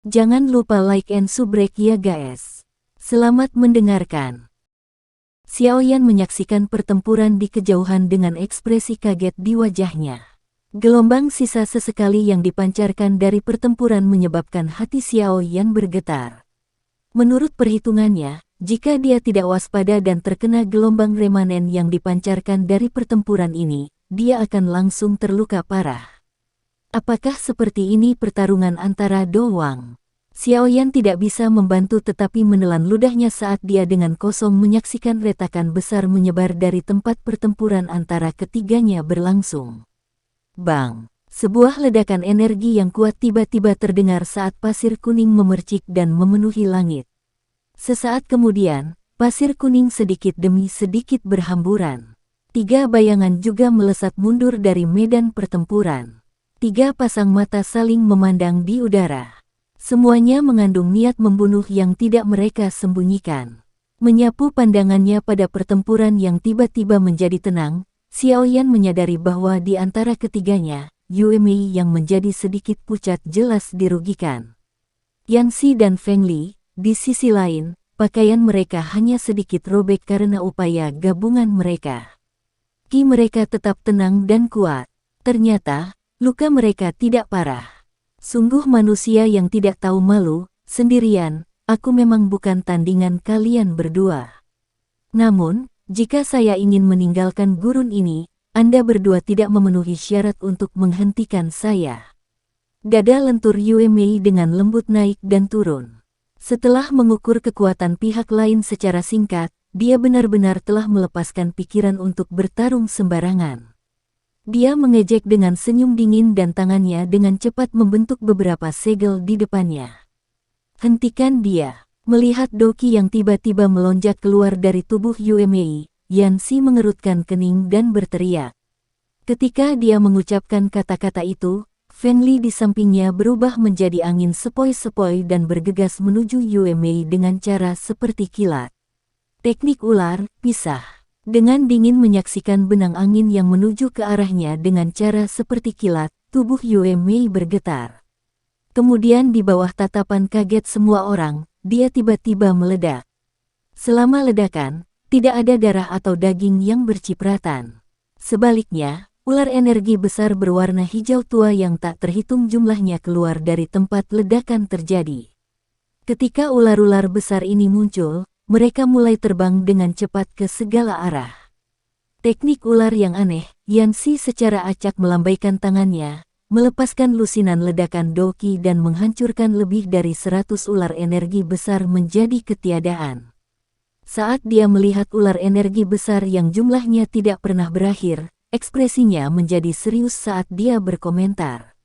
Jangan lupa like and subscribe ya guys. Selamat mendengarkan. Xiaoyan menyaksikan pertempuran di kejauhan dengan ekspresi kaget di wajahnya. Gelombang sisa sesekali yang dipancarkan dari pertempuran menyebabkan hati Xiaoyan bergetar. Menurut perhitungannya, jika dia tidak waspada dan terkena gelombang remanen yang dipancarkan dari pertempuran ini, dia akan langsung terluka parah. Apakah seperti ini pertarungan antara Do Wang? Xiaoyan tidak bisa membantu tetapi menelan ludahnya saat dia dengan kosong menyaksikan retakan besar menyebar dari tempat pertempuran antara ketiganya berlangsung. Bang! Sebuah ledakan energi yang kuat tiba-tiba terdengar saat pasir kuning memercik dan memenuhi langit. Sesaat kemudian, pasir kuning sedikit demi sedikit berhamburan. 3 bayangan juga melesat mundur dari medan pertempuran. 3 pasang mata saling memandang di udara. Semuanya mengandung niat membunuh yang tidak mereka sembunyikan. Menyapu pandangannya pada pertempuran yang tiba-tiba menjadi tenang, Xiaoyan menyadari bahwa di antara ketiganya, Yue Mei yang menjadi sedikit pucat jelas dirugikan. Yan Xi dan Feng Li, di sisi lain, pakaian mereka hanya sedikit robek karena upaya gabungan mereka. Ki mereka tetap tenang dan kuat. Ternyata, luka mereka tidak parah. Sungguh manusia yang tidak tahu malu, sendirian, aku memang bukan tandingan kalian berdua. Namun, jika saya ingin meninggalkan gurun ini, Anda berdua tidak memenuhi syarat untuk menghentikan saya. Dada lentur Yue Mei dengan lembut naik dan turun. Setelah mengukur kekuatan pihak lain secara singkat, dia benar-benar telah melepaskan pikiran untuk bertarung sembarangan. Dia mengejek dengan senyum dingin dan tangannya dengan cepat membentuk beberapa segel di depannya. Hentikan dia. Melihat Doki yang tiba-tiba melonjak keluar dari tubuh Yue Mei, Yan Xi mengerutkan kening dan berteriak. Ketika dia mengucapkan kata-kata itu, Feng Li di sampingnya berubah menjadi angin sepoi-sepoi dan bergegas menuju Yue Mei dengan cara seperti kilat. Teknik ular, pisah. Dengan dingin menyaksikan benang angin yang menuju ke arahnya dengan cara seperti kilat, tubuh Yue Mei bergetar. Kemudian di bawah tatapan kaget semua orang, dia tiba-tiba meledak. Selama ledakan, tidak ada darah atau daging yang bercipratan. Sebaliknya, ular energi besar berwarna hijau tua yang tak terhitung jumlahnya keluar dari tempat ledakan terjadi. Ketika ular-ular besar ini muncul, mereka mulai terbang dengan cepat ke segala arah. Teknik ular yang aneh, Yan Xi secara acak melambaikan tangannya, melepaskan lusinan ledakan Doki dan menghancurkan lebih dari 100 ular energi besar menjadi ketiadaan. Saat dia melihat ular energi besar yang jumlahnya tidak pernah berakhir, ekspresinya menjadi serius saat dia berkomentar.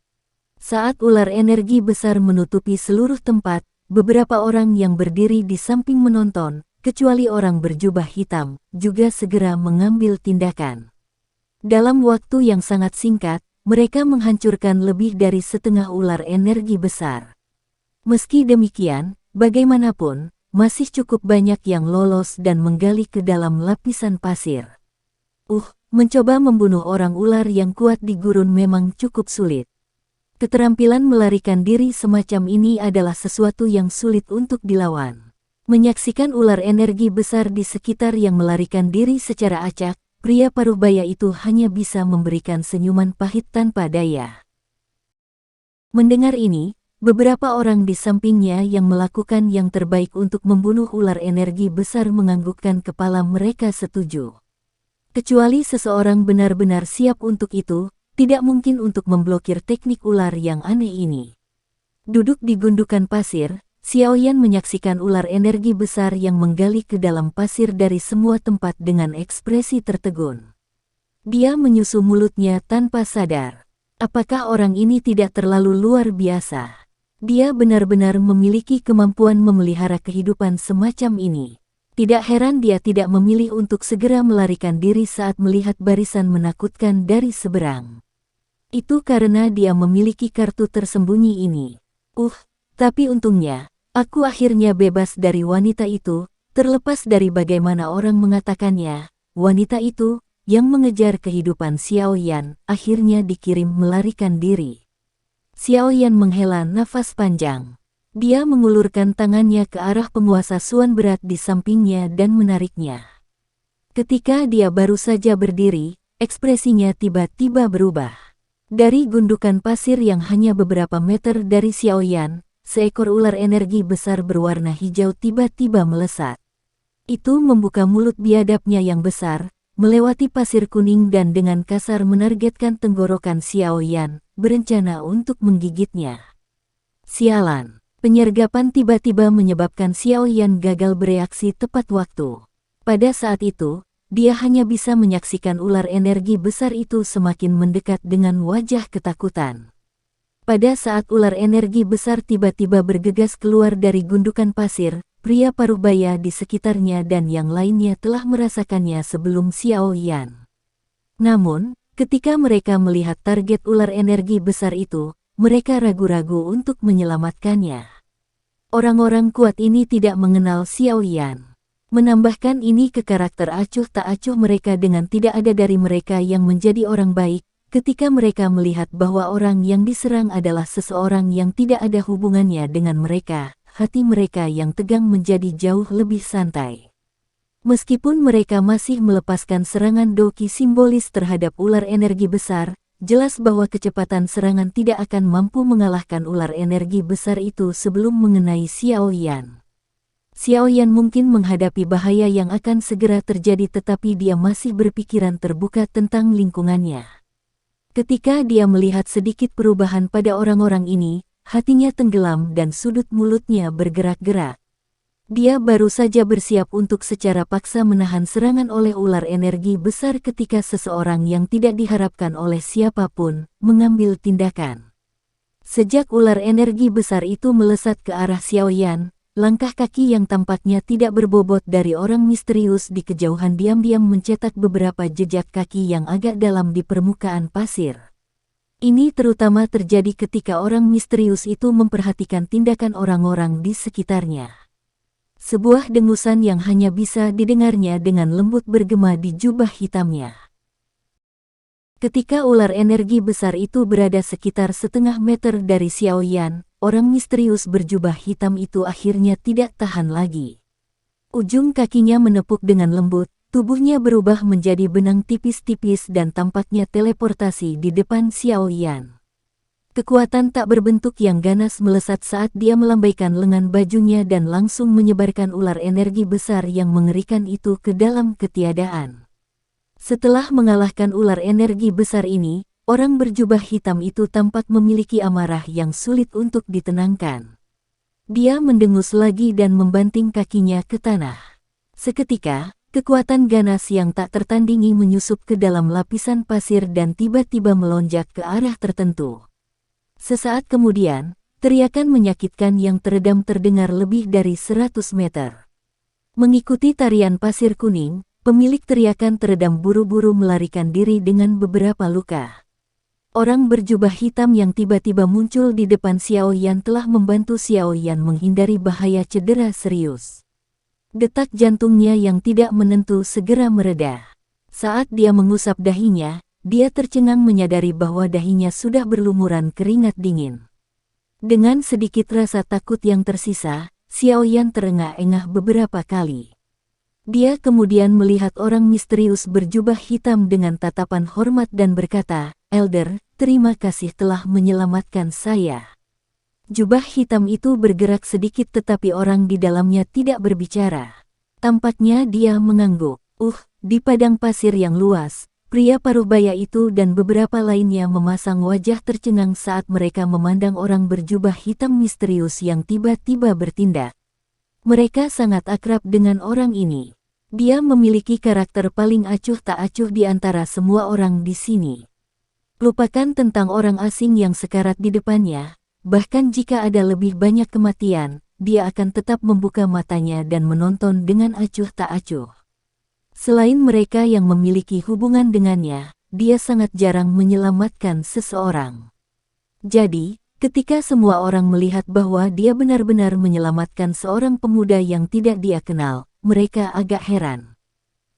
Saat ular energi besar menutupi seluruh tempat, beberapa orang yang berdiri di samping menonton, kecuali orang berjubah hitam, juga segera mengambil tindakan. Dalam waktu yang sangat singkat, mereka menghancurkan lebih dari setengah ular energi besar. Meski demikian, bagaimanapun, masih cukup banyak yang lolos dan menggali ke dalam lapisan pasir. Mencoba membunuh orang ular yang kuat di gurun memang cukup sulit. Keterampilan melarikan diri semacam ini adalah sesuatu yang sulit untuk dilawan. Menyaksikan ular energi besar di sekitar yang melarikan diri secara acak, pria paruh-baya itu hanya bisa memberikan senyuman pahit tanpa daya. Mendengar ini, beberapa orang di sampingnya yang melakukan yang terbaik untuk membunuh ular energi besar menganggukkan kepala mereka setuju. Kecuali seseorang benar-benar siap untuk itu, tidak mungkin untuk memblokir teknik ular yang aneh ini. Duduk di gundukan pasir, Xiaoyan menyaksikan ular energi besar yang menggali ke dalam pasir dari semua tempat dengan ekspresi tertegun. Dia menyusu mulutnya tanpa sadar. Apakah orang ini tidak terlalu luar biasa? Dia benar-benar memiliki kemampuan memelihara kehidupan semacam ini. Tidak heran dia tidak memilih untuk segera melarikan diri saat melihat barisan menakutkan dari seberang. Itu karena dia memiliki kartu tersembunyi ini. Tapi untungnya, aku akhirnya bebas dari wanita itu, terlepas dari bagaimana orang mengatakannya, wanita itu, yang mengejar kehidupan Xiaoyan, akhirnya dikirim melarikan diri. Xiaoyan menghela nafas panjang. Dia mengulurkan tangannya ke arah penguasa Suan berat di sampingnya dan menariknya. Ketika dia baru saja berdiri, ekspresinya tiba-tiba berubah. Dari gundukan pasir yang hanya beberapa meter dari Xiaoyan, seekor ular energi besar berwarna hijau tiba-tiba melesat. Itu membuka mulut biadabnya yang besar, melewati pasir kuning dan dengan kasar menargetkan tenggorokan Xiaoyan, berencana untuk menggigitnya. Sialan! Penyergapan tiba-tiba menyebabkan Xiaoyan gagal bereaksi tepat waktu. Pada saat itu, dia hanya bisa menyaksikan ular energi besar itu semakin mendekat dengan wajah ketakutan. Pada saat ular energi besar tiba-tiba bergegas keluar dari gundukan pasir, pria parubaya di sekitarnya dan yang lainnya telah merasakannya sebelum Xiaoyan. Namun, ketika mereka melihat target ular energi besar itu, mereka ragu-ragu untuk menyelamatkannya. Orang-orang kuat ini tidak mengenal Xiaoyan. Menambahkan ini ke karakter acuh tak acuh mereka dengan tidak ada dari mereka yang menjadi orang baik, ketika mereka melihat bahwa orang yang diserang adalah seseorang yang tidak ada hubungannya dengan mereka, hati mereka yang tegang menjadi jauh lebih santai. Meskipun mereka masih melepaskan serangan doki simbolis terhadap ular energi besar, jelas bahwa kecepatan serangan tidak akan mampu mengalahkan ular energi besar itu sebelum mengenai Xiaoyan. Xiaoyan mungkin menghadapi bahaya yang akan segera terjadi tetapi dia masih berpikiran terbuka tentang lingkungannya. Ketika dia melihat sedikit perubahan pada orang-orang ini, hatinya tenggelam dan sudut mulutnya bergerak-gerak. Dia baru saja bersiap untuk secara paksa menahan serangan oleh ular energi besar ketika seseorang yang tidak diharapkan oleh siapapun mengambil tindakan. Sejak ular energi besar itu melesat ke arah Xiaoyan, langkah kaki yang tampaknya tidak berbobot dari orang misterius di kejauhan diam-diam mencetak beberapa jejak kaki yang agak dalam di permukaan pasir. Ini terutama terjadi ketika orang misterius itu memperhatikan tindakan orang-orang di sekitarnya. Sebuah dengusan yang hanya bisa didengarnya dengan lembut bergema di jubah hitamnya. Ketika ular energi besar itu berada sekitar setengah meter dari Xiaoyan, orang misterius berjubah hitam itu akhirnya tidak tahan lagi. Ujung kakinya menepuk dengan lembut, tubuhnya berubah menjadi benang tipis-tipis dan tampaknya teleportasi di depan Xiaoyan. Kekuatan tak berbentuk yang ganas melesat saat dia melambaikan lengan bajunya dan langsung menyebarkan ular energi besar yang mengerikan itu ke dalam ketiadaan. Setelah mengalahkan ular energi besar ini, orang berjubah hitam itu tampak memiliki amarah yang sulit untuk ditenangkan. Dia mendengus lagi dan membanting kakinya ke tanah. Seketika, kekuatan ganas yang tak tertandingi menyusup ke dalam lapisan pasir dan tiba-tiba melonjak ke arah tertentu. Sesaat kemudian, teriakan menyakitkan yang teredam terdengar lebih dari 100 meter. Mengikuti tarian pasir kuning, pemilik teriakan teredam buru-buru melarikan diri dengan beberapa luka. Orang berjubah hitam yang tiba-tiba muncul di depan Xiaoyan telah membantu Xiaoyan menghindari bahaya cedera serius. Detak jantungnya yang tidak menentu segera mereda. Saat dia mengusap dahinya, dia tercengang menyadari bahwa dahinya sudah berlumuran keringat dingin. Dengan sedikit rasa takut yang tersisa, Xiaoyan terengah-engah beberapa kali. Dia kemudian melihat orang misterius berjubah hitam dengan tatapan hormat dan berkata, "Elder, terima kasih telah menyelamatkan saya." Jubah hitam itu bergerak sedikit tetapi orang di dalamnya tidak berbicara. Tampaknya dia mengangguk. Di padang pasir yang luas, pria parubaya itu dan beberapa lainnya memasang wajah tercengang saat mereka memandang orang berjubah hitam misterius yang tiba-tiba bertindak. Mereka sangat akrab dengan orang ini. Dia memiliki karakter paling acuh tak acuh di antara semua orang di sini. Lupakan tentang orang asing yang sekarat di depannya, bahkan jika ada lebih banyak kematian, dia akan tetap membuka matanya dan menonton dengan acuh tak acuh. Selain mereka yang memiliki hubungan dengannya, dia sangat jarang menyelamatkan seseorang. Jadi, ketika semua orang melihat bahwa dia benar-benar menyelamatkan seorang pemuda yang tidak dia kenal, mereka agak heran.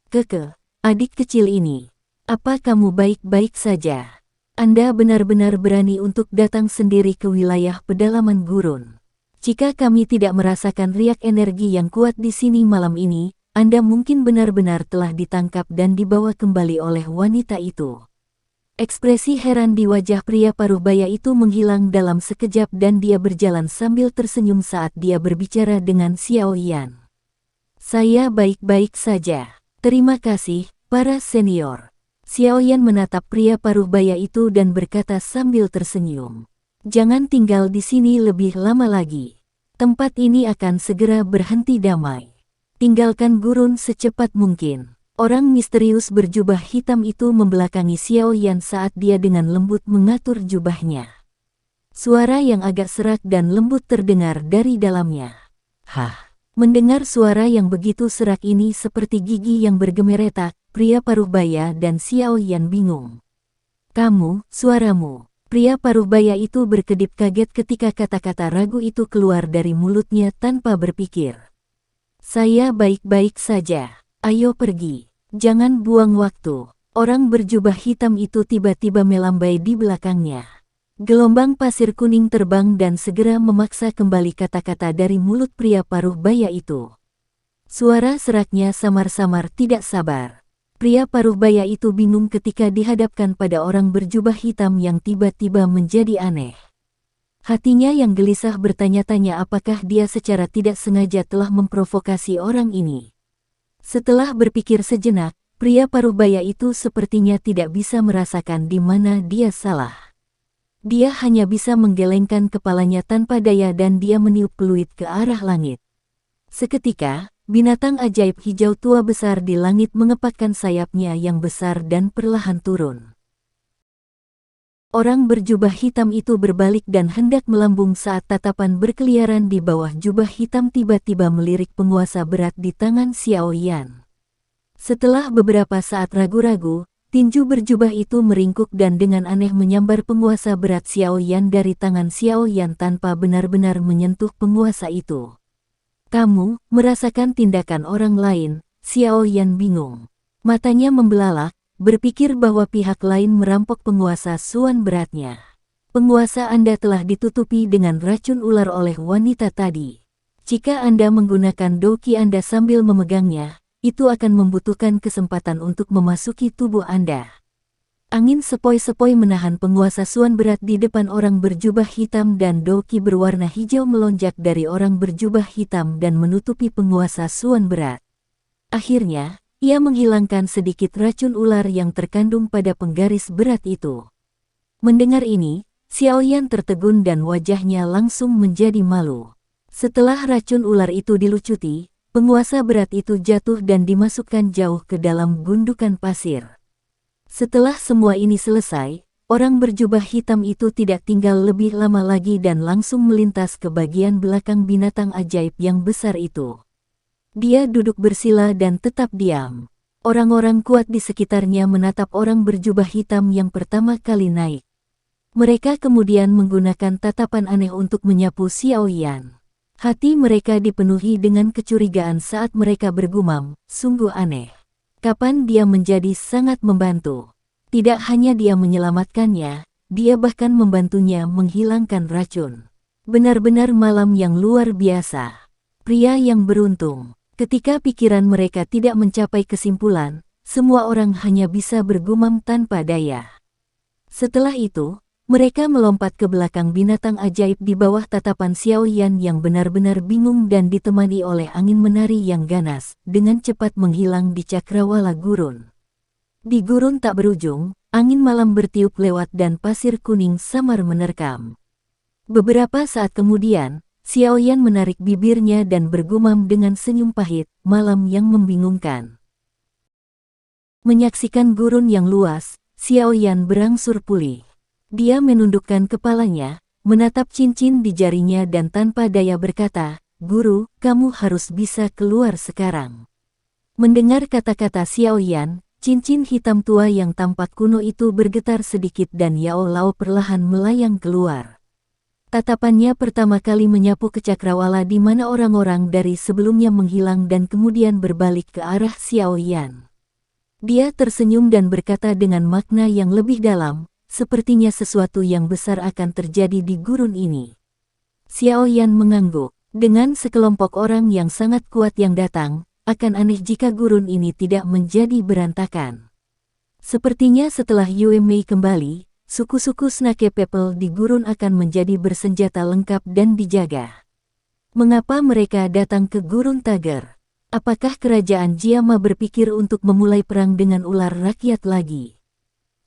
"Keke, adik kecil ini, apa kamu baik-baik saja? Anda benar-benar berani untuk datang sendiri ke wilayah pedalaman gurun." Jika kami tidak merasakan riak energi yang kuat di sini malam ini, Anda mungkin benar-benar telah ditangkap dan dibawa kembali oleh wanita itu. Ekspresi heran di wajah pria paruh baya itu menghilang dalam sekejap dan dia berjalan sambil tersenyum saat dia berbicara dengan Xiao Yan. Saya baik-baik saja. Terima kasih, para senior. Xiao Yan menatap pria paruh baya itu dan berkata sambil tersenyum. Jangan tinggal di sini lebih lama lagi. Tempat ini akan segera berhenti damai. Tinggalkan gurun secepat mungkin. Orang misterius berjubah hitam itu membelakangi Xiao Yan saat dia dengan lembut mengatur jubahnya. Suara yang agak serak dan lembut terdengar dari dalamnya. Hah! Mendengar suara yang begitu serak ini seperti gigi yang bergemeretak, pria paruh baya dan Xiao Yan bingung. Kamu, suaramu. Pria paruh baya itu berkedip kaget ketika kata-kata ragu itu keluar dari mulutnya tanpa berpikir. Saya baik-baik saja. Ayo pergi. Jangan buang waktu. Orang berjubah hitam itu tiba-tiba melambai di belakangnya. Gelombang pasir kuning terbang dan segera memaksa kembali kata-kata dari mulut pria paruh baya itu. Suara seraknya samar-samar tidak sabar. Pria paruh baya itu bingung ketika dihadapkan pada orang berjubah hitam yang tiba-tiba menjadi aneh. Hatinya yang gelisah bertanya-tanya apakah dia secara tidak sengaja telah memprovokasi orang ini. Setelah berpikir sejenak, pria paruh baya itu sepertinya tidak bisa merasakan di mana dia salah. Dia hanya bisa menggelengkan kepalanya tanpa daya dan dia meniup peluit ke arah langit. Seketika, binatang ajaib hijau tua besar di langit mengepakkan sayapnya yang besar dan perlahan turun. Orang berjubah hitam itu berbalik dan hendak melambung saat tatapan berkeliaran di bawah jubah hitam tiba-tiba melirik penguasa berat di tangan Xiao Yan. Setelah beberapa saat ragu-ragu, tinju berjubah itu meringkuk dan dengan aneh menyambar penguasa berat Xiao Yan dari tangan Xiao Yan tanpa benar-benar menyentuh penguasa itu. Kamu merasakan tindakan orang lain, Xiao Yan bingung. Matanya membelalak, berpikir bahwa pihak lain merampok penguasa suan beratnya. Penguasa Anda telah ditutupi dengan racun ular oleh wanita tadi. Jika Anda menggunakan doki Anda sambil memegangnya, itu akan membutuhkan kesempatan untuk memasuki tubuh Anda. Angin sepoi-sepoi menahan penguasa suan berat di depan orang berjubah hitam dan doki berwarna hijau melonjak dari orang berjubah hitam dan menutupi penguasa suan berat. Akhirnya, ia menghilangkan sedikit racun ular yang terkandung pada penggaris berat itu. Mendengar ini, Xiao Yan tertegun dan wajahnya langsung menjadi malu. Setelah racun ular itu dilucuti, penguasa berat itu jatuh dan dimasukkan jauh ke dalam gundukan pasir. Setelah semua ini selesai, orang berjubah hitam itu tidak tinggal lebih lama lagi dan langsung melintas ke bagian belakang binatang ajaib yang besar itu. Dia duduk bersila dan tetap diam. Orang-orang kuat di sekitarnya menatap orang berjubah hitam yang pertama kali naik. Mereka kemudian menggunakan tatapan aneh untuk menyapu Xiao Yan. Hati mereka dipenuhi dengan kecurigaan saat mereka bergumam, sungguh aneh. Kapan dia menjadi sangat membantu? Tidak hanya dia menyelamatkannya, dia bahkan membantunya menghilangkan racun. Benar-benar malam yang luar biasa. Pria yang beruntung. Ketika pikiran mereka tidak mencapai kesimpulan, semua orang hanya bisa bergumam tanpa daya. Setelah itu, mereka melompat ke belakang binatang ajaib di bawah tatapan Xiao Yan yang benar-benar bingung dan ditemani oleh angin menari yang ganas, dengan cepat menghilang di cakrawala gurun. Di gurun tak berujung, angin malam bertiup lewat dan pasir kuning samar menerkam. Beberapa saat kemudian, Xiao Yan menarik bibirnya dan bergumam dengan senyum pahit, malam yang membingungkan. Menyaksikan gurun yang luas, Xiao Yan berangsur pulih. Dia menundukkan kepalanya, menatap cincin di jarinya dan tanpa daya berkata, "Guru, kamu harus bisa keluar sekarang." Mendengar kata-kata Xiao Yan, cincin hitam tua yang tampak kuno itu bergetar sedikit dan Yao Lao perlahan melayang keluar. Tatapannya pertama kali menyapu ke cakrawala di mana orang-orang dari sebelumnya menghilang dan kemudian berbalik ke arah Xiao Yan. Dia tersenyum dan berkata dengan makna yang lebih dalam, sepertinya sesuatu yang besar akan terjadi di gurun ini. Xiao Yan mengangguk. Dengan sekelompok orang yang sangat kuat yang datang, akan aneh jika gurun ini tidak menjadi berantakan. Sepertinya setelah Yue Mei kembali, suku-suku Snake People di gurun akan menjadi bersenjata lengkap dan dijaga. Mengapa mereka datang ke gurun Tager? Apakah kerajaan Jiama berpikir untuk memulai perang dengan ular rakyat lagi?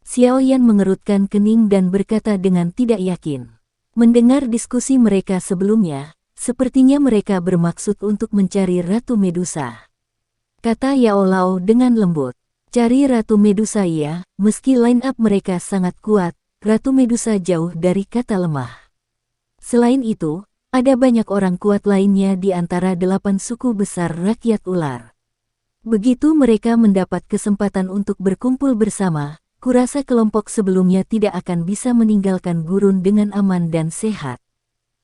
Xiao Yan mengerutkan kening dan berkata dengan tidak yakin. Mendengar diskusi mereka sebelumnya, sepertinya mereka bermaksud untuk mencari Ratu Medusa. Kata Yao Lao dengan lembut. Cari Ratu Medusa ya, meski line up mereka sangat kuat, Ratu Medusa jauh dari kata lemah. Selain itu, ada banyak orang kuat lainnya di antara 8 suku besar rakyat ular. Begitu mereka mendapat kesempatan untuk berkumpul bersama, kurasa kelompok sebelumnya tidak akan bisa meninggalkan gurun dengan aman dan sehat.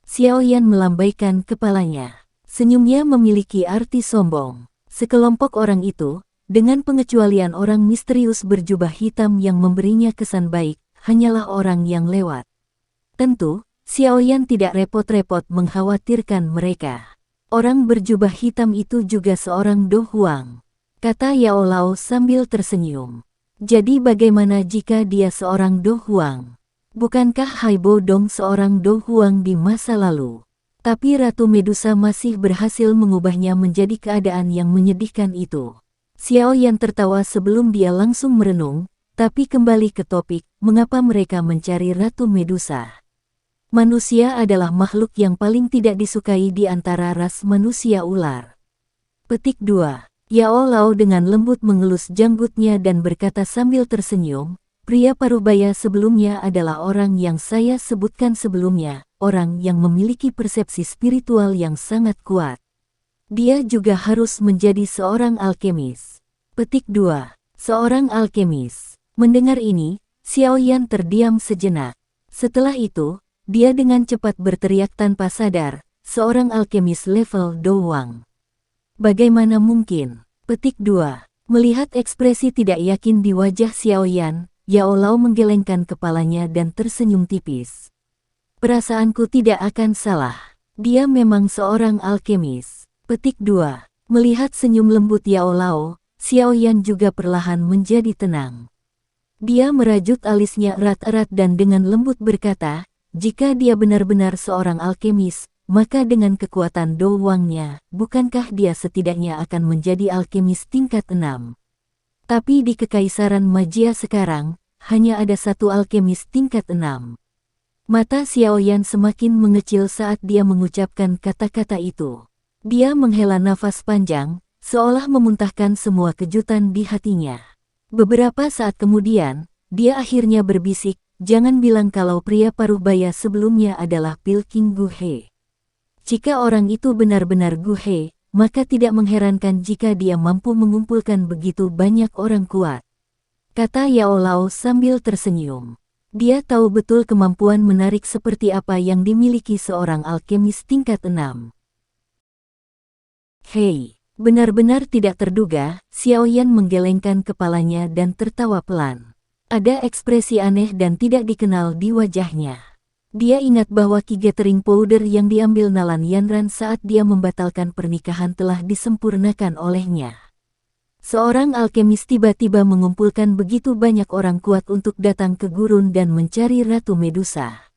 Xiao Yan melambaikan kepalanya. Senyumnya memiliki arti sombong. Sekelompok orang itu, dengan pengecualian orang misterius berjubah hitam yang memberinya kesan baik, hanyalah orang yang lewat. Tentu, Xiao Yan tidak repot-repot mengkhawatirkan mereka. Orang berjubah hitam itu juga seorang Do Huang. Kata Yao Lao sambil tersenyum. Jadi bagaimana jika dia seorang Do Huang? Bukankah Haibo Dong seorang Do Huang di masa lalu? Tapi Ratu Medusa masih berhasil mengubahnya menjadi keadaan yang menyedihkan itu. Xiao Yan tertawa sebelum dia langsung merenung, tapi kembali ke topik, mengapa mereka mencari Ratu Medusa? Manusia adalah makhluk yang paling tidak disukai di antara ras manusia ular. Petik 2. Yao Lao dengan lembut mengelus janggutnya dan berkata sambil tersenyum, pria parubaya sebelumnya adalah orang yang saya sebutkan sebelumnya, orang yang memiliki persepsi spiritual yang sangat kuat. Dia juga harus menjadi seorang alkemis. Petik 2. Seorang alkemis. Mendengar ini, Xiao Yan terdiam sejenak. Setelah itu, dia dengan cepat berteriak tanpa sadar, seorang alkemis level Douang. Bagaimana mungkin? Petik 2. Melihat ekspresi tidak yakin di wajah Xiao Yan, Yao Lao menggelengkan kepalanya dan tersenyum tipis. Perasaanku tidak akan salah. Dia memang seorang alkemis. Petik 2. Melihat senyum lembut Yao Lao, Xiao Yan juga perlahan menjadi tenang. Dia merajut alisnya erat-erat dan dengan lembut berkata, jika dia benar-benar seorang alkemis, maka dengan kekuatan Douangnya, bukankah dia setidaknya akan menjadi alkemis tingkat 6? Tapi di Kekaisaran Magia sekarang, hanya ada satu alkemis tingkat 6. Mata Xiao Yan semakin mengecil saat dia mengucapkan kata-kata itu. Dia menghela nafas panjang, seolah memuntahkan semua kejutan di hatinya. Beberapa saat kemudian, dia akhirnya berbisik, jangan bilang kalau pria parubaya sebelumnya adalah Pilking Gu He. Jika orang itu benar-benar Gu He, maka tidak mengherankan jika dia mampu mengumpulkan begitu banyak orang kuat. Kata Yao Lao sambil tersenyum. Dia tahu betul kemampuan menarik seperti apa yang dimiliki seorang alkemis tingkat 6. Hei, benar-benar tidak terduga, Xiao Yan menggelengkan kepalanya dan tertawa pelan. Ada ekspresi aneh dan tidak dikenal di wajahnya. Dia ingat bahwa Ki Gathering Powder yang diambil Nalan Yanran saat dia membatalkan pernikahan telah disempurnakan olehnya. Seorang alkemis tiba-tiba mengumpulkan begitu banyak orang kuat untuk datang ke gurun dan mencari Ratu Medusa.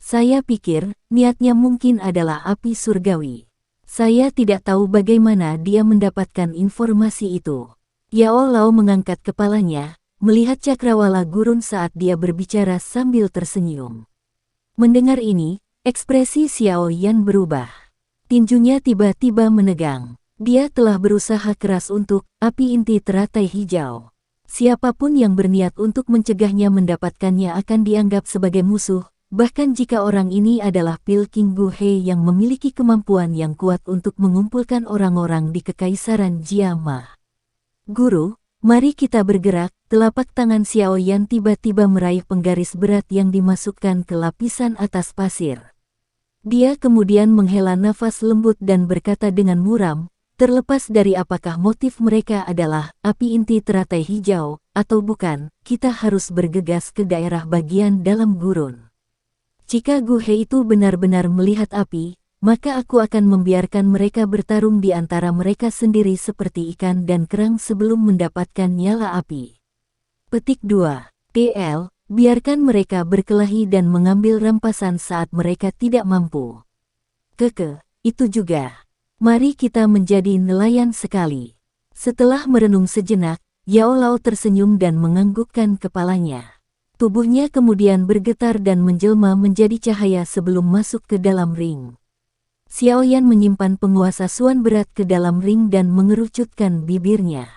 Saya pikir, niatnya mungkin adalah api surgawi. Saya tidak tahu bagaimana dia mendapatkan informasi itu. Yao Lao mengangkat kepalanya, melihat cakrawala gurun saat dia berbicara sambil tersenyum. Mendengar ini, ekspresi Xiao Yan berubah. Tinjunya tiba-tiba menegang. Dia telah berusaha keras untuk api inti teratai hijau. Siapapun yang berniat untuk mencegahnya mendapatkannya akan dianggap sebagai musuh, bahkan jika orang ini adalah Pilking Gu He yang memiliki kemampuan yang kuat untuk mengumpulkan orang-orang di Kekaisaran Jiama. Guru, mari kita bergerak. Telapak tangan Xiao Yan tiba-tiba meraih penggaris berat yang dimasukkan ke lapisan atas pasir. Dia kemudian menghela nafas lembut dan berkata dengan muram, terlepas dari apakah motif mereka adalah api inti teratai hijau atau bukan, kita harus bergegas ke daerah bagian dalam gurun. Jika Gu He itu benar-benar melihat api, maka aku akan membiarkan mereka bertarung di antara mereka sendiri seperti ikan dan kerang sebelum mendapatkan nyala api. Petik 2. TL, biarkan mereka berkelahi dan mengambil rampasan saat mereka tidak mampu. Itu juga. Mari kita menjadi nelayan sekali. Setelah merenung sejenak, Yao Lao tersenyum dan menganggukkan kepalanya. Tubuhnya kemudian bergetar dan menjelma menjadi cahaya sebelum masuk ke dalam ring. Xiaoyan menyimpan penguasa Suan berat ke dalam ring dan mengerucutkan bibirnya.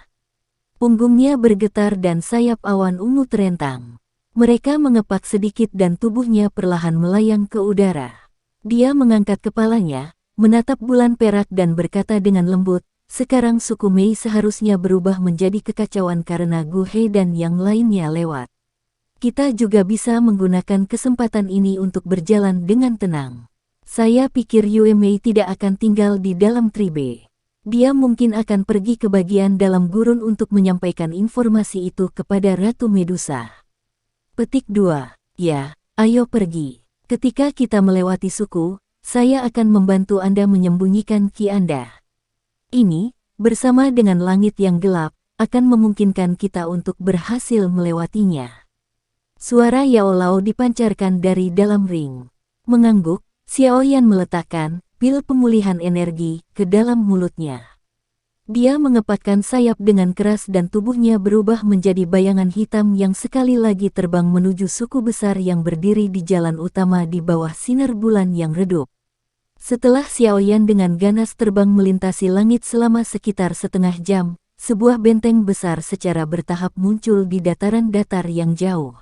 Punggungnya bergetar dan sayap awan ungu terentang. Mereka mengepak sedikit dan tubuhnya perlahan melayang ke udara. Dia mengangkat kepalanya, menatap bulan perak dan berkata dengan lembut, sekarang suku Mei seharusnya berubah menjadi kekacauan karena Gu He dan yang lainnya lewat. Kita juga bisa menggunakan kesempatan ini untuk berjalan dengan tenang. Saya pikir Yue Mei tidak akan tinggal di dalam tribe. Dia mungkin akan pergi ke bagian dalam gurun untuk menyampaikan informasi itu kepada Ratu Medusa. Petik 2. Ya, ayo pergi. Ketika kita melewati suku, saya akan membantu Anda menyembunyikan ki Anda. Ini, bersama dengan langit yang gelap, akan memungkinkan kita untuk berhasil melewatinya. Suara Yao Lao dipancarkan dari dalam ring. Mengangguk, Xiaoyan meletakkan pil pemulihan energi ke dalam mulutnya. Dia mengepakkan sayap dengan keras dan tubuhnya berubah menjadi bayangan hitam yang sekali lagi terbang menuju suku besar yang berdiri di jalan utama di bawah sinar bulan yang redup. Setelah Xiaoyan dengan ganas terbang melintasi langit selama sekitar setengah jam, sebuah benteng besar secara bertahap muncul di dataran datar yang jauh.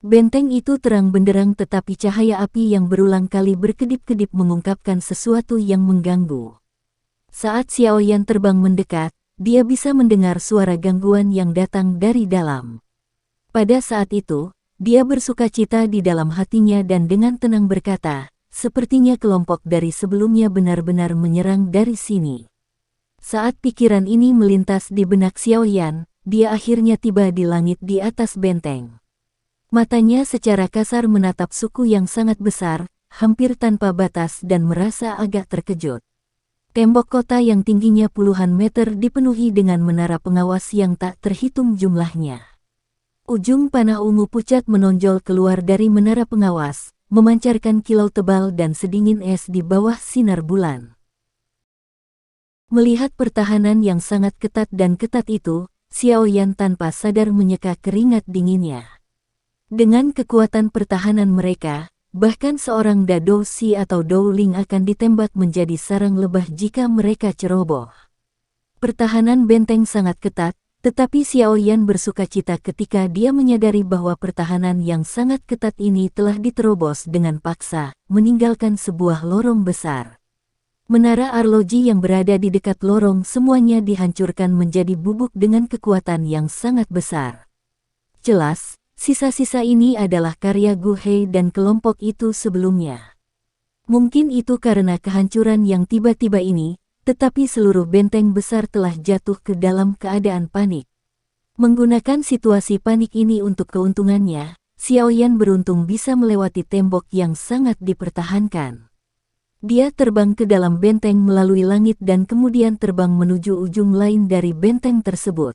Benteng itu terang benderang tetapi cahaya api yang berulang kali berkedip-kedip mengungkapkan sesuatu yang mengganggu. Saat Xiaoyan terbang mendekat, dia bisa mendengar suara gangguan yang datang dari dalam. Pada saat itu, dia bersukacita di dalam hatinya dan dengan tenang berkata, sepertinya kelompok dari sebelumnya benar-benar menyerang dari sini. Saat pikiran ini melintas di benak Xiaoyan, dia akhirnya tiba di langit di atas benteng. Matanya secara kasar menatap suku yang sangat besar, hampir tanpa batas dan merasa agak terkejut. Tembok kota yang tingginya puluhan meter dipenuhi dengan menara pengawas yang tak terhitung jumlahnya. Ujung panah ungu pucat menonjol keluar dari menara pengawas, memancarkan kilau tebal dan sedingin es di bawah sinar bulan. Melihat pertahanan yang sangat ketat dan ketat itu, Xiaoyan tanpa sadar menyeka keringat dinginnya. Dengan kekuatan pertahanan mereka, bahkan seorang Dou Si atau Dou Ling akan ditembak menjadi sarang lebah jika mereka ceroboh. Pertahanan benteng sangat ketat, tetapi Xiaoyan bersukacita ketika dia menyadari bahwa pertahanan yang sangat ketat ini telah diterobos dengan paksa, meninggalkan sebuah lorong besar. Menara arloji yang berada di dekat lorong semuanya dihancurkan menjadi bubuk dengan kekuatan yang sangat besar. Jelas, sisa-sisa ini adalah karya Gu He dan kelompok itu sebelumnya. Mungkin itu karena kehancuran yang tiba-tiba ini, tetapi seluruh benteng besar telah jatuh ke dalam keadaan panik. Menggunakan situasi panik ini untuk keuntungannya, Xiaoyan beruntung bisa melewati tembok yang sangat dipertahankan. Dia terbang ke dalam benteng melalui langit dan kemudian terbang menuju ujung lain dari benteng tersebut.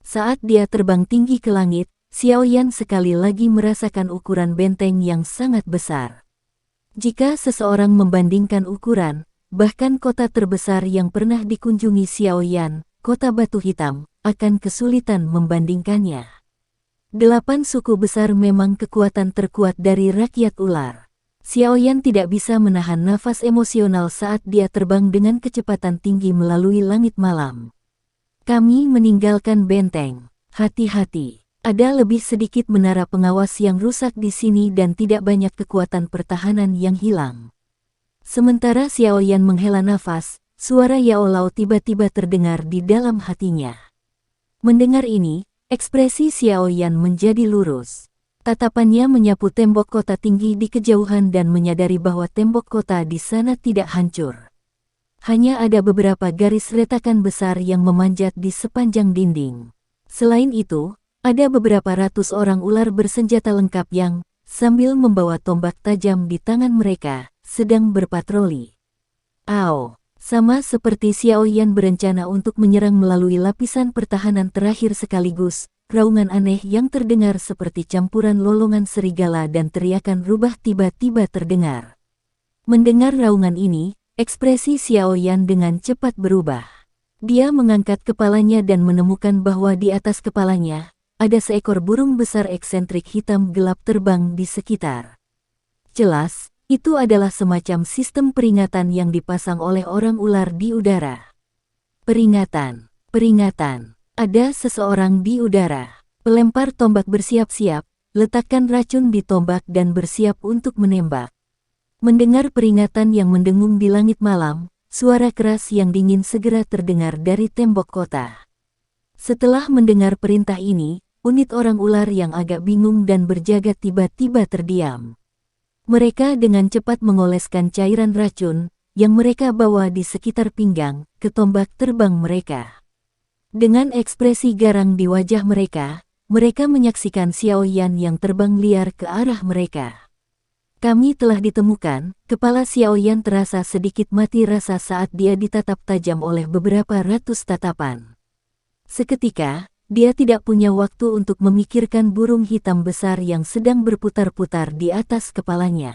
Saat dia terbang tinggi ke langit, Xiaoyan sekali lagi merasakan ukuran benteng yang sangat besar. Jika seseorang membandingkan ukuran, bahkan kota terbesar yang pernah dikunjungi Xiaoyan, kota Batu Hitam, akan kesulitan membandingkannya. 8 suku besar memang kekuatan terkuat dari rakyat ular. Xiaoyan tidak bisa menahan nafas emosional saat dia terbang dengan kecepatan tinggi melalui langit malam. Kami meninggalkan benteng. Hati-hati. Ada lebih sedikit menara pengawas yang rusak di sini dan tidak banyak kekuatan pertahanan yang hilang. Sementara Xiaoyan menghela nafas, suara Yao Lao tiba-tiba terdengar di dalam hatinya. Mendengar ini, ekspresi Xiaoyan menjadi lurus. Tatapannya menyapu tembok kota tinggi di kejauhan dan menyadari bahwa tembok kota di sana tidak hancur. Hanya ada beberapa garis retakan besar yang memanjat di sepanjang dinding. Selain itu, ada beberapa ratus orang ular bersenjata lengkap yang, sambil membawa tombak tajam di tangan mereka, sedang berpatroli. Ao, sama seperti Xiao Yan berencana untuk menyerang melalui lapisan pertahanan terakhir sekaligus, raungan aneh yang terdengar seperti campuran lolongan serigala dan teriakan rubah tiba-tiba terdengar. Mendengar raungan ini, ekspresi Xiao Yan dengan cepat berubah. Dia mengangkat kepalanya dan menemukan bahwa di atas kepalanya, ada seekor burung besar eksentrik hitam gelap terbang di sekitar. Jelas, itu adalah semacam sistem peringatan yang dipasang oleh orang ular di udara. Peringatan, peringatan, ada seseorang di udara. Pelempar tombak bersiap-siap, letakkan racun di tombak dan bersiap untuk menembak. Mendengar peringatan yang mendengung di langit malam, suara keras yang dingin segera terdengar dari tembok kota. Setelah mendengar perintah ini, unit orang ular yang agak bingung dan berjaga tiba-tiba terdiam. Mereka dengan cepat mengoleskan cairan racun yang mereka bawa di sekitar pinggang ke tombak terbang mereka. Dengan ekspresi garang di wajah mereka, mereka menyaksikan Xiao Yan yang terbang liar ke arah mereka. Kami telah ditemukan, kepala Xiao Yan terasa sedikit mati rasa saat dia ditatap tajam oleh beberapa ratus tatapan. Seketika, dia tidak punya waktu untuk memikirkan burung hitam besar yang sedang berputar-putar di atas kepalanya.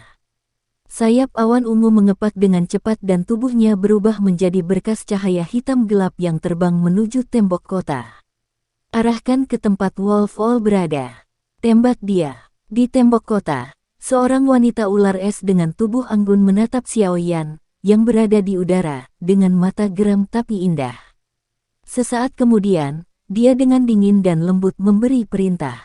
Sayap awan ungu mengepak dengan cepat dan tubuhnya berubah menjadi berkas cahaya hitam gelap yang terbang menuju tembok kota. Arahkan ke tempat Wolf All berada. Tembak dia. Di tembok kota, seorang wanita ular es dengan tubuh anggun menatap Xiao Yan, yang berada di udara, dengan mata geram tapi indah. Sesaat kemudian, dia dengan dingin dan lembut memberi perintah.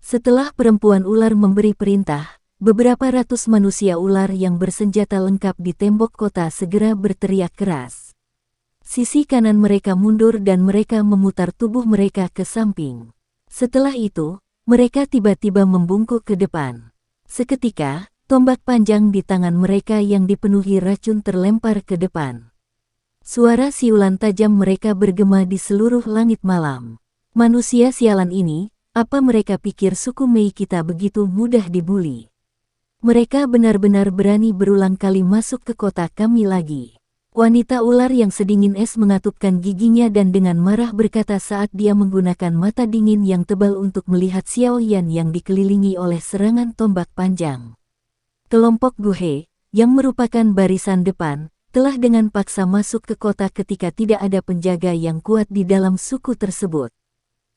Setelah perempuan ular memberi perintah, beberapa ratus manusia ular yang bersenjata lengkap di tembok kota segera berteriak keras. Sisi kanan mereka mundur dan mereka memutar tubuh mereka ke samping. Setelah itu, mereka tiba-tiba membungkuk ke depan. Seketika, tombak panjang di tangan mereka yang dipenuhi racun terlempar ke depan. Suara siulan tajam mereka bergema di seluruh langit malam. Manusia sialan ini, apa mereka pikir suku Mei kita begitu mudah dibuli? Mereka benar-benar berani berulang kali masuk ke kota kami lagi. Wanita ular yang sedingin es mengatupkan giginya dan dengan marah berkata saat dia menggunakan mata dingin yang tebal untuk melihat Xiao Yan yang dikelilingi oleh serangan tombak panjang. Kelompok Guhe, yang merupakan barisan depan, telah dengan paksa masuk ke kota ketika tidak ada penjaga yang kuat di dalam suku tersebut.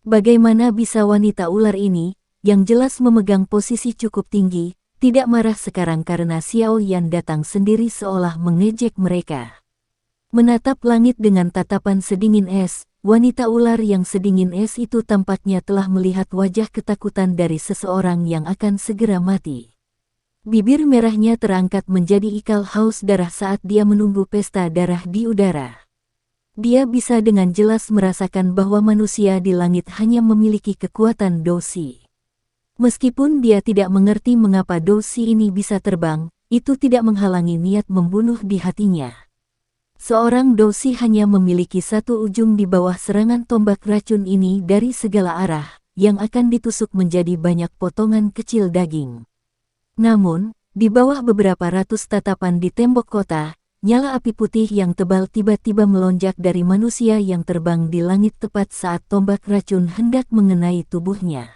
Bagaimana bisa wanita ular ini, yang jelas memegang posisi cukup tinggi, tidak marah sekarang karena Xiao Yan datang sendiri seolah mengejek mereka. Menatap langit dengan tatapan sedingin es, wanita ular yang sedingin es itu tampaknya telah melihat wajah ketakutan dari seseorang yang akan segera mati. Bibir merahnya terangkat menjadi ikal haus darah saat dia menunggu pesta darah di udara. Dia bisa dengan jelas merasakan bahwa manusia di langit hanya memiliki kekuatan dosi. Meskipun dia tidak mengerti mengapa dosi ini bisa terbang, itu tidak menghalangi niat membunuh di hatinya. Seorang dosi hanya memiliki satu ujung di bawah serangan tombak racun ini dari segala arah, yang akan ditusuk menjadi banyak potongan kecil daging. Namun, di bawah beberapa ratus tatapan di tembok kota, nyala api putih yang tebal tiba-tiba melonjak dari manusia yang terbang di langit tepat saat tombak racun hendak mengenai tubuhnya.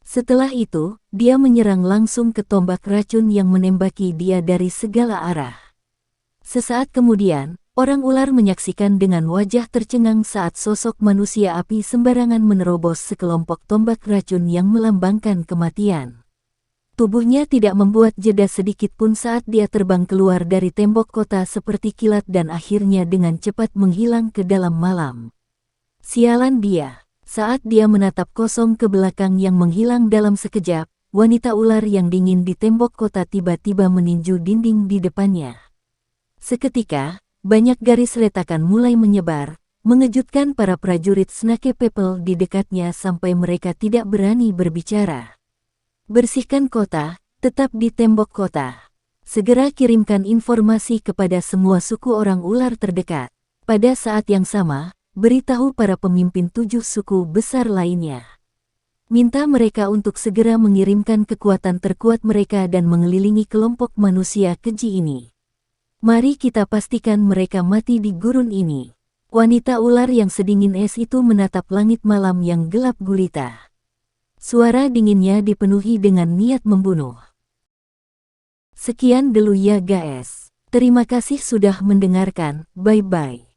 Setelah itu, dia menyerang langsung ke tombak racun yang menembaki dia dari segala arah. Sesaat kemudian, orang ular menyaksikan dengan wajah tercengang saat sosok manusia api sembarangan menerobos sekelompok tombak racun yang melambangkan kematian. Tubuhnya tidak membuat jeda sedikit pun saat dia terbang keluar dari tembok kota seperti kilat dan akhirnya dengan cepat menghilang ke dalam malam. Sialan dia. Saat dia menatap kosong ke belakang yang menghilang dalam sekejap, wanita ular yang dingin di tembok kota tiba-tiba meninju dinding di depannya. Seketika, banyak garis retakan mulai menyebar, mengejutkan para prajurit Snake People di dekatnya sampai mereka tidak berani berbicara. Bersihkan kota, tetap di tembok kota. Segera kirimkan informasi kepada semua suku orang ular terdekat. Pada saat yang sama, beritahu para pemimpin 7 suku besar lainnya. Minta mereka untuk segera mengirimkan kekuatan terkuat mereka dan mengelilingi kelompok manusia keji ini. Mari kita pastikan mereka mati di gurun ini. Wanita ular yang sedingin es itu menatap langit malam yang gelap gulita. Suara dinginnya dipenuhi dengan niat membunuh. Sekian dulu ya guys. Terima kasih sudah mendengarkan. Bye-bye.